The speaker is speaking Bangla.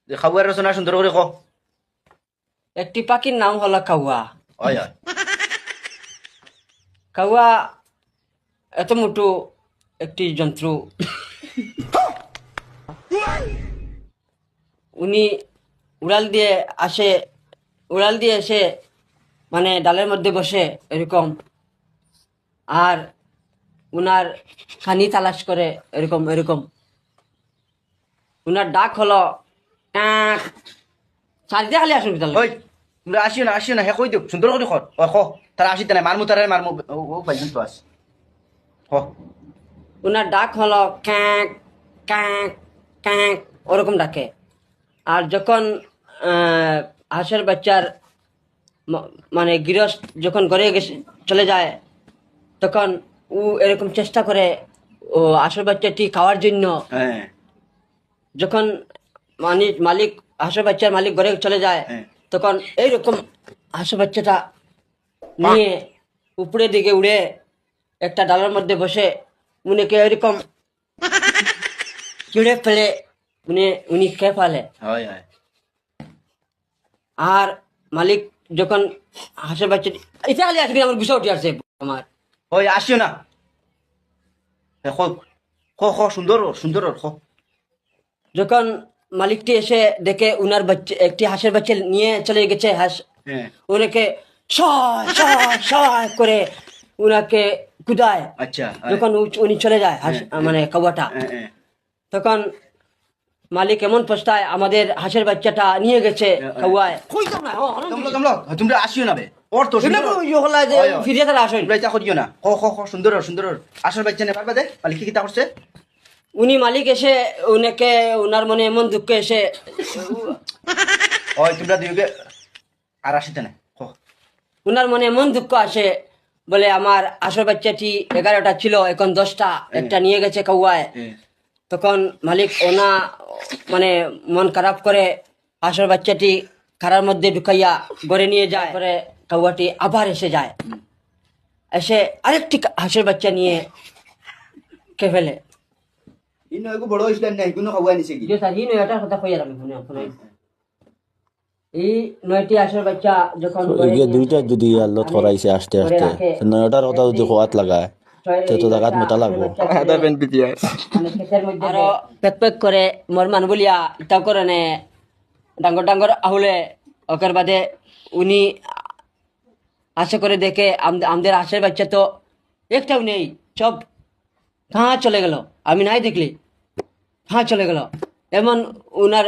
খাওয়ার রচনা সুন্দর করে ক। একটি পাখির নাম হলো কাউয়া। হয় হয়। কাউয়া এত মোটো একটি জন্তু। উনি উড়াল দিয়ে আসে, উড়াল দিয়ে এসে মানে ডালের মধ্যে বসে এরকম, আর উনার খানি তালাশ করে এরকম এরকম। উনার ডাক হলো টাক। সারিতে খালি আসুন তাহলে। ওই তোমরা আসিও না হে কই দিও সুন্দর করে কর। ও ক তারা আসিতে নাই মারমু তারা মারমু ও ভাইজন তো আস। ক উনার ডাক হলো ক্যাঁক ক্যাঁক ক্যাঁক, ওরকম ডাকে। আর যখন হাঁসের বাচ্চার মানে গৃহস্থ যখন ঘরে গেছে চলে যায়, তখন ও এরকম চেষ্টা করে ও হাঁসের বাচ্চাটি খাওয়ার জন্য। হ্যাঁ যখন মালিক হাঁসের বাচ্চার মালিক ঘরে চলে যায়, হ্যাঁ। তখন এইরকম হাঁসের বাচ্চাটা নিয়ে উপরের দিকে উড়ে একটা ডালের মধ্যে বসে উনিকে এরকম চিড়ে ফেলে উনি খেয়ে ফেলে। হয় হয়। আর মালিক যখন হাঁসের বাচ্চা এটা খালি আজকে আমার গুছা উঠে আসছে আমার। ওই আসিও না হে ক ক ক সুন্দর সুন্দর ক। যখন মালিকটি এসে দেখে উনার বাচ্চা একটি হাঁসের বাচ্চা নিয়ে চলে গেছে হাঁস, হ্যাঁ উনাকে সয় সয় সয় করে উনাকে কুদায়। আচ্ছা যখন উনি চলে যায় হাঁস মানে কাউয়াটা, হ্যাঁ হ্যাঁ। তখন মালিক এমন পস্তায় আমাদের হাঁসের বাচ্চাটা নিয়ে গেছে কাউয়ায়। তোমরা আসিও না বে ওর তো সুন্দর ফিরে তারা আসেন। তোমরা এটা করিও না ক ক ক সুন্দর সুন্দর আসল বাচ্চা নেবার বাদে মালিক কি কিতা করছে। উনি মালিক এসে উনাকে উনার মনে এমন দুঃখ এসে ওই তোমরা দুইকে আর আসিতে না ক। উনার মনে এমন দুঃখ আসে, বলে আমার আসল বাচ্চাটি 11টা ছিল, এখন 10টা, একটা নিয়ে গেছে কাউয়ায়। তখন মালিক ওনা মানে মন খারাপ করে আসল বাচ্চাটি খারার মধ্যে ঢুকাইয়া ঘরে নিয়ে যায়। পরে কাউয়াটি আবার এসে যায়, এসে আরেকটি হাঁসের বাচ্চা নিয়ে খেয়ে ফেলে। ইনো এগো বড় হইছিল না ইগুনো খাওয়া নিছে কি। যে স্যার এই নয়টার কথা কইয়ার আমি শুনে এই 9টি হাঁসের বাচ্চা যখন এগিয়ে দুইটা যদি আল্লাহ থরাইছে আস্তে আস্তে নয়টার কথা যদি খোয়াত লাগায় তো জায়গাত মোটা লাগবো। মানে ক্ষেতের মধ্যে আরো পেক পেক করে মরমান বলিয়া ইটা করে নে ডাঙ্গর ডাঙ্গর আহুলে ওকের বাদে উনি আশা করে দেখে আমাদের হাঁসের বাচ্চা তো একটাও নেই, সব কাঁ চলে গেল, আমি নাই দেখলি কাঁ চলে গেল। এমন উনার